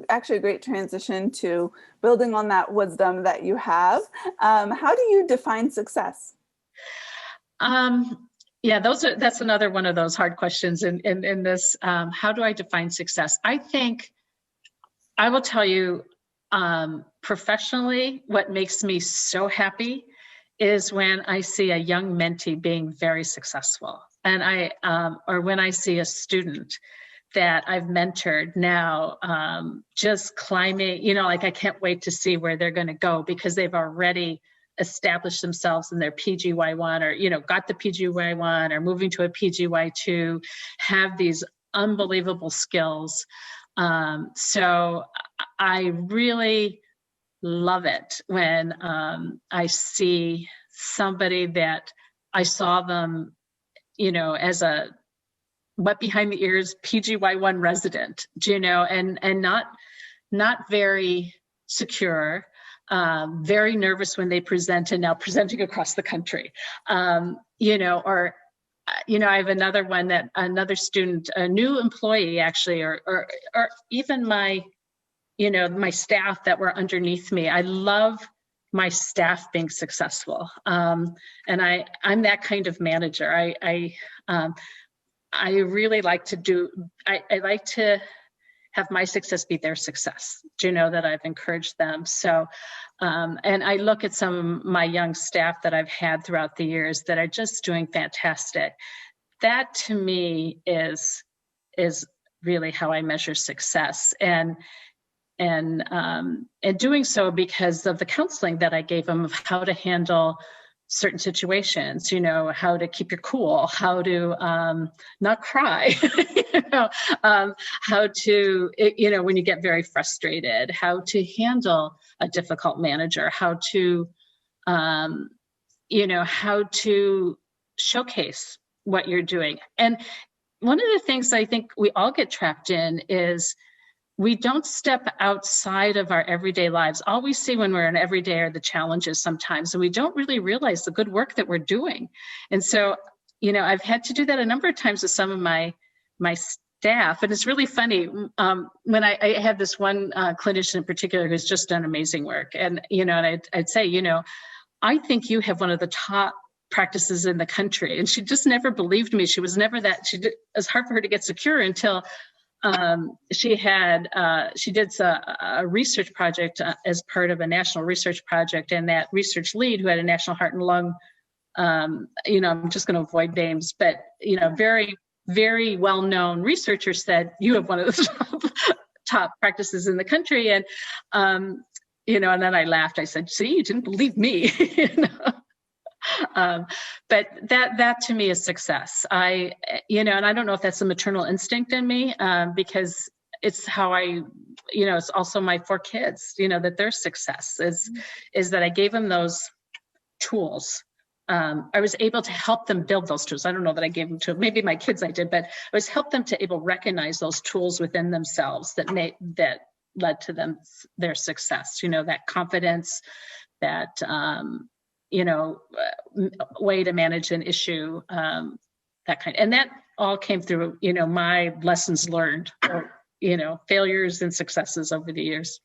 Actually a great transition to building on that wisdom that you have. How do you define success? Yeah, that's another one of those hard questions in this. How do I define success? I think I will tell you professionally, what makes me so happy is when I see a young mentee being very successful, and or when I see a student that I've mentored now just climbing, like I can't wait to see where they're going to go because they've already established themselves in their PGY1 or, got the PGY1 or moving to a PGY2, have these unbelievable skills. So I really love it when I see somebody that I saw them, as a wet behind the ears PGY1 resident, and not very secure, very nervous when they present, and now presenting across the country, or I have another one that another student, a new employee actually, or even my, my staff that were underneath me. I love my staff being successful, and I'm that kind of manager. I really like to I like to have my success be their success. That I've encouraged them. So, and I look at some of my young staff that I've had throughout the years that are just doing fantastic. That to me is really how I measure success, and doing so because of the counseling that I gave them of how to handle certain situations, how to keep your cool, how to not cry, how to, when you get very frustrated, how to handle a difficult manager, how to, how to showcase what you're doing. And one of the things I think we all get trapped in is we don't step outside of our everyday lives. All we see when we're in everyday are the challenges sometimes, and we don't really realize the good work that we're doing. And so, I've had to do that a number of times with some of my staff. And it's really funny when I have this one clinician in particular who's just done amazing work. And, and I'd say, I think you have one of the top practices in the country. And she just never believed me. She was never that, it was hard for her to get secure until she did a research project as part of a national research project, and that research lead, who had a national heart and lung, I'm just going to avoid names, but very, very well-known researcher said, you have one of the top practices in the country, and and then I laughed. I said, see, you didn't believe me. But that to me is success. And I don't know if that's a maternal instinct in me, because it's how it's also my 4 kids, that their success is that I gave them those tools. I was able to help them build those tools. I don't know that I gave them to maybe my kids I did, but I was help them to able to recognize those tools within themselves that led to their success, that confidence, that way to manage an issue, that kind. And that all came through, my lessons learned, or, failures and successes over the years.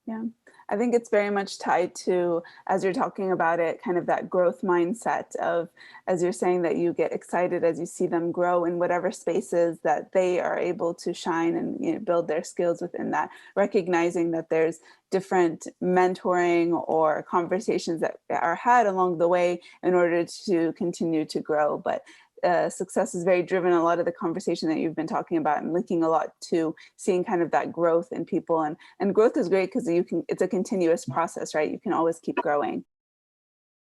Yeah, I think it's very much tied to, as you're talking about it, kind of that growth mindset of, as you're saying, that you get excited as you see them grow in whatever spaces that they are able to shine and build their skills within that, recognizing that there's different mentoring or conversations that are had along the way in order to continue to grow. But success is very driven. A lot of the conversation that you've been talking about and linking a lot to seeing kind of that growth in people, and growth is great because it's a continuous process, right? You can always keep growing.